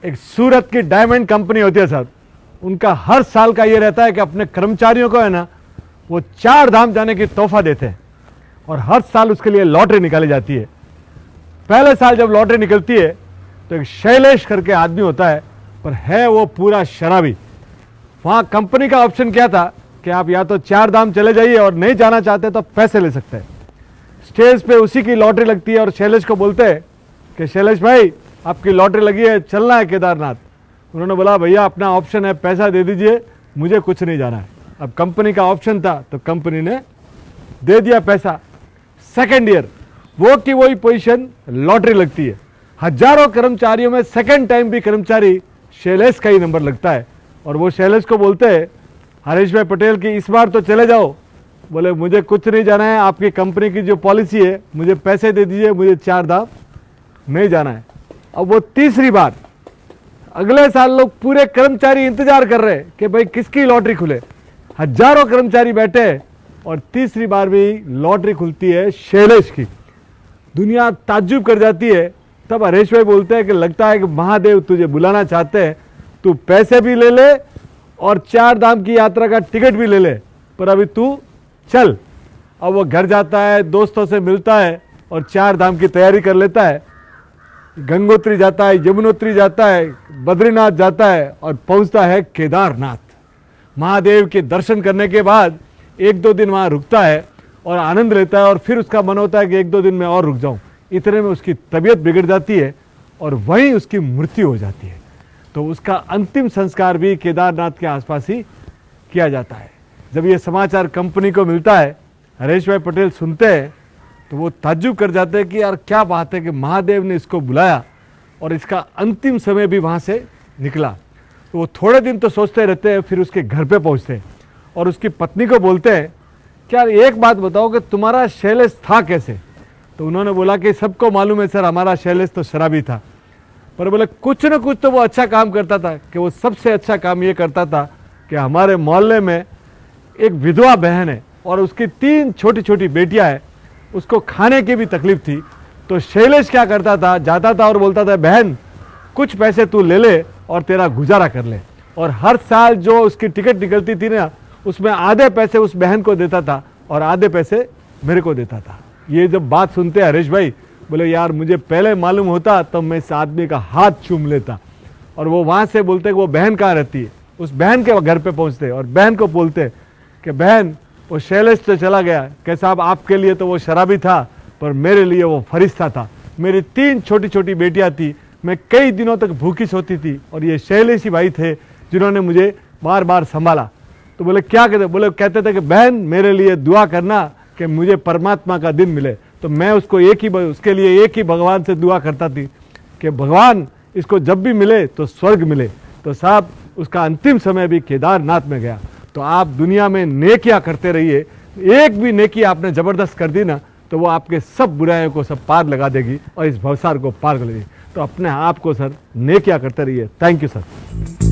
एक सूरत की diamond company होती है सर, उनका हर साल का ये रहता है कि अपने कर्मचारियों को है ना वो 4 धाम जाने की तोहफा देते हैं और हर साल उसके लिए लॉटरी निकाली जाती है। पहले साल जब लॉटरी निकलती है तो एक शैलेश करके आदमी होता है, पर है वो पूरा शराबी। वहां कंपनी का ऑप्शन क्या था कि आप या तो 4 धाम चले जाइए और नहीं जाना चाहते तो पैसे ले सकते हैं। स्टेज पे उसी की लॉटरी लगती है और शैलेश को बोलते हैं कि शैलेश भाई आपकी लॉटरी लगी है, चलना है केदारनाथ। उन्होंने बोला भैया अपना ऑप्शन है, पैसा दे दीजिए, मुझे कुछ नहीं जाना है। अब कंपनी का ऑप्शन था तो कंपनी ने दे दिया पैसा। सेकेंड ईयर वो की वही पोजीशन, लॉटरी लगती है। हजारों कर्मचारियों में सेकेंड टाइम भी कर्मचारी शैलेश का ही नंबर लगता है और वो शैलेश को बोलते हैं हरीश भाई पटेल की इस बार तो चले जाओ। बोले मुझे कुछ नहीं जाना है, आपकी कंपनी की जो पॉलिसी है मुझे पैसे दे दीजिए, मुझे 4 धाम नहीं जाना है। अब वो तीसरी बार, अगले साल लोग पूरे कर्मचारी इंतजार कर रहे हैं कि भाई किसकी लॉटरी खुले। हजारों कर्मचारी बैठे और तीसरी बार भी लॉटरी खुलती है शैलेश की। दुनिया ताज्जुब कर जाती है। तब हरीश भाई बोलते हैं कि लगता है कि महादेव तुझे बुलाना चाहते हैं, तू पैसे भी ले ले और 4 धाम की यात्रा का टिकट भी ले ले, पर अभी तू चल। अब वो घर जाता है, दोस्तों से मिलता है और 4 धाम की तैयारी कर लेता है। गंगोत्री जाता है, यमुनोत्री जाता है, बद्रीनाथ जाता है और पहुंचता है केदारनाथ। महादेव के दर्शन करने के बाद 1-2 दिन वहां रुकता है और आनंद लेता है और फिर उसका मन होता है कि 1-2 दिन में और रुक जाऊं। इतने में उसकी तबीयत बिगड़ जाती है और वहीं उसकी मृत्यु हो जाती है। तो उसका अंतिम संस्कार भी केदारनाथ के आसपास ही किया जाता है। जब ये समाचार कंपनी को मिलता है, हरीश भाई पटेल सुनते हैं तो वो ताज्जुब कर जाते हैं कि यार क्या बात है कि महादेव ने इसको बुलाया और इसका अंतिम समय भी वहाँ से निकला। तो वो थोड़े दिन तो सोचते रहते हैं, फिर उसके घर पे पहुँचते हैं और उसकी पत्नी को बोलते हैं कि यार एक बात बताओ कि तुम्हारा शैलेश था कैसे। तो उन्होंने बोला कि सबको मालूम है सर हमारा शैलेश तो शराबी था, पर बोले कुछ न कुछ तो वो अच्छा काम करता था। कि वो सबसे अच्छा काम ये करता था कि हमारे मोहल्ले में एक विधवा बहन है और उसकी 3 छोटी छोटी बेटियां हैं, उसको खाने की भी तकलीफ थी। तो शैलेश क्या करता था, जाता था और बोलता था बहन कुछ पैसे तू ले ले और तेरा गुजारा कर ले। और हर साल जो उसकी टिकट निकलती थी ना, उसमें आधे पैसे उस बहन को देता था और आधे पैसे मेरे को देता था। ये जब बात सुनते हरीश भाई बोले यार मुझे पहले मालूम होता तो मैं इस आदमी का हाथ चूम लेता। और वो वहाँ से बोलते वो बहन कहाँ रहती है, उस बहन के घर पे पहुँचते और बहन को बोलते कि बहन वो शैलेश तो चला गया, कि साहब आपके लिए तो वो शराबी था पर मेरे लिए वो फरिश्ता था। मेरी 3 छोटी छोटी बेटियां थी, मैं कई दिनों तक भूखी सोती थी और ये शैलेश ही भाई थे जिन्होंने मुझे बार बार संभाला। तो बोले क्या कहते, बोले कहते थे कि बहन मेरे लिए दुआ करना कि मुझे परमात्मा का दिन मिले। तो मैं उसके लिए एक ही भगवान से दुआ करता थी कि भगवान इसको जब भी मिले तो स्वर्ग मिले। तो साहब उसका अंतिम समय भी केदारनाथ में गया। तो आप दुनिया में नेकियां करते रहिए, एक भी नेकी आपने जबरदस्त कर दी ना तो वो आपके सब बुराइयों को सब पार लगा देगी और इस भवसार को पार कर देगी। तो अपने आप को सर नेकियां करते रहिए। Thank you sir.